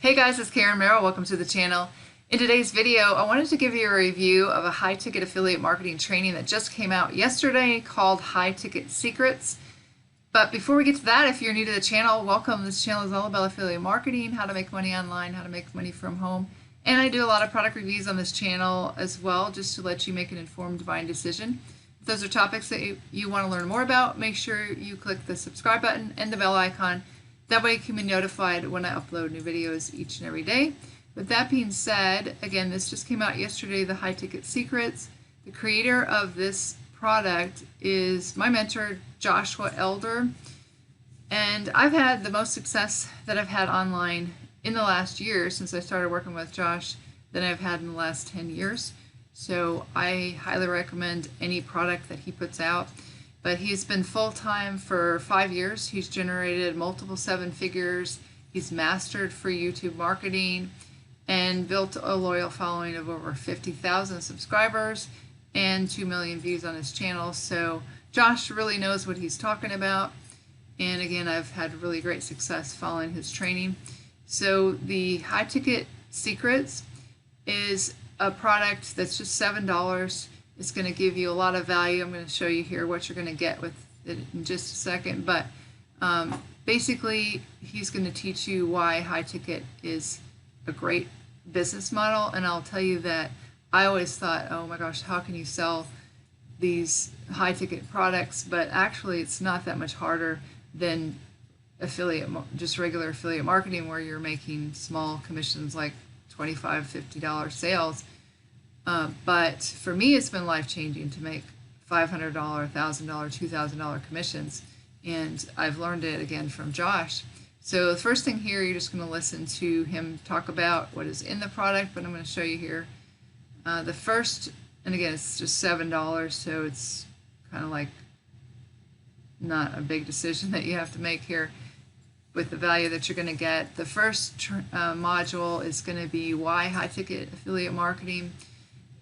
Hey guys, it's Karen Merrill. Welcome to the channel. In today's video, I wanted to give you a review of a high-ticket affiliate marketing training that just came out yesterday called High Ticket Secrets. But before we get to that, if you're new to the channel, welcome. This channel is all about affiliate marketing, how to make money online, how to make money from home. And I do a lot of product reviews on this channel as well, just to let you make an informed buying decision. If those are topics that you want to learn more about, make sure you click the subscribe button and the bell icon. That way you can be notified when I upload new videos each and every day. With that being said, again, this just came out yesterday, the High Ticket Secrets. The creator of this product is my mentor, Joshua Elder. And I've had the most success that I've had online in the last year since I started working with Josh than I've had in the last 10 years. So I highly recommend any product that he puts out. But he's been full-time for 5 years. He's generated multiple 7 figures. He's mastered free YouTube marketing and built a loyal following of over 50,000 subscribers and 2 million views on his channel. So Josh really knows what he's talking about. And again, I've had really great success following his training. So the High Ticket Secrets is a product that's just $7. It's going to give you a lot of value. I'm going to show you here what you're going to get with it in just a second. But basically, he's going to teach you why high ticket is a great business model. And I'll tell you that I always thought, oh my gosh, how can you sell these high ticket products? But actually, it's not that much harder than just regular affiliate marketing, where you're making small commissions like $25, $50 sales. But for me, it's been life-changing to make $500, $1,000, $2,000 commissions, and I've learned it again from Josh. So the first thing here, you're just going to listen to him talk about what is in the product, but I'm going to show you here. The first, and again, it's just $7, so it's kind of like not a big decision that you have to make here with the value that you're going to get. The first module is going to be why high-ticket affiliate marketing.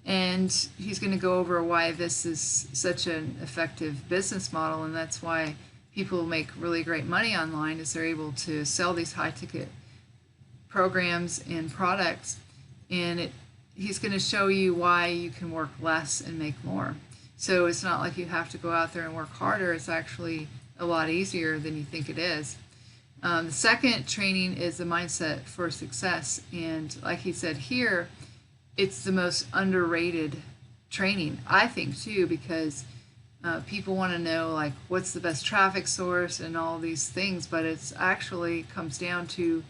And he's going to go over why this is such an effective business model, and that's why people make really great money online, is they're able to sell these high-ticket programs and products. And he's going to show you why you can work less and make more. So it's not like you have to go out there and work harder. It's actually a lot easier than you think it is. The second training is the Mindset for Success. And like he said here, it's the most underrated training, I think, too, because people want to know, like, what's the best traffic source and all these things, but it's actually comes down to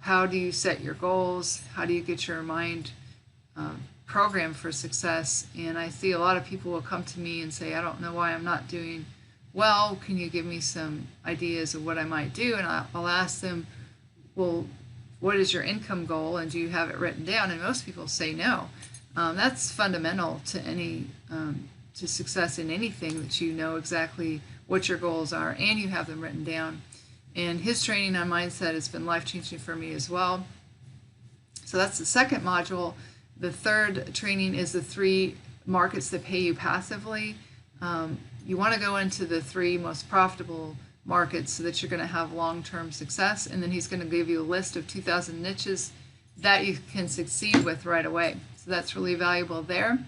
how do you set your goals, how do you get your mind programmed for success. And I see a lot of people will come to me and say, I don't know why I'm not doing well, can you give me some ideas of what I might do? And I'll ask them, well, what is your income goal, and do you have it written down? And most people say no. That's fundamental to to success in anything, that you know exactly what your goals are and you have them written down. And his training on mindset has been life-changing for me as well. So that's the second module. The third training is the 3 markets that pay you passively. You want to go into the 3 most profitable markets so that you're going to have long-term success, and then he's going to give you a list of 2,000 niches that you can succeed with right away. So that's really valuable there.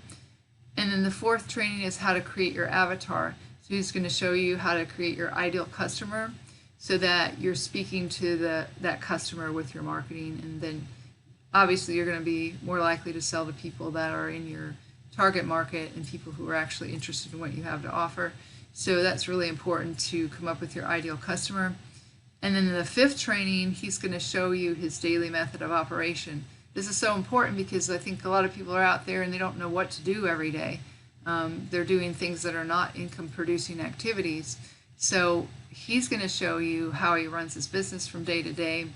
And then the fourth training is how to create your avatar. So he's going to show you how to create your ideal customer so that you're speaking to that customer with your marketing, and then obviously you're going to be more likely to sell to people that are in your target market and people who are actually interested in what you have to offer. So that's really important, to come up with your ideal customer. And then in the 5th training, he's going to show you his daily method of operation. This is so important because I think a lot of people are out there and they don't know what to do every day. They're doing things that are not income-producing activities. So he's going to show you how he runs his business from day to day,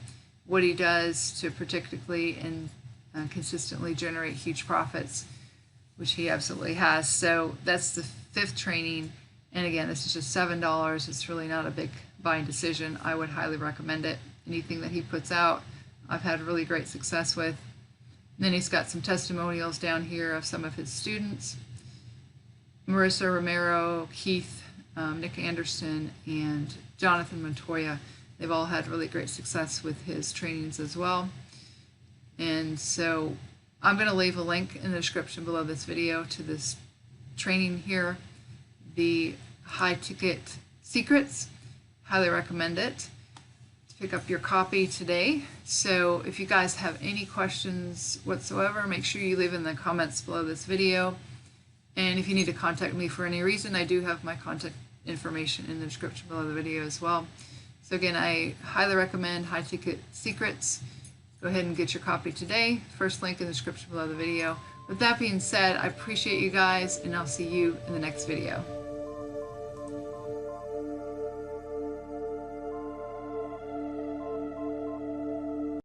what he does to predictably and consistently generate huge profits, which he absolutely has. So that's the 5th training. And again, this is just $7. It's really not a big buying decision. I would highly recommend it. Anything that he puts out, I've had really great success with. And then he's got some testimonials down here of some of his students. Marissa Romero, Keith, Nick Anderson, and Jonathan Montoya They've all had really great success with his trainings as well. And so I'm going to leave a link in the description below this video to this training here, the High Ticket Secrets. Highly recommend it. Pick up your copy today. So if you guys have any questions whatsoever, make sure you leave in the comments below this video. And if you need to contact me for any reason, I do have my contact information in the description below the video as well. So again, I highly recommend High Ticket Secrets. Go ahead and get your copy today. First link in the description below the video. With that being said, I appreciate you guys, and I'll see you in the next video.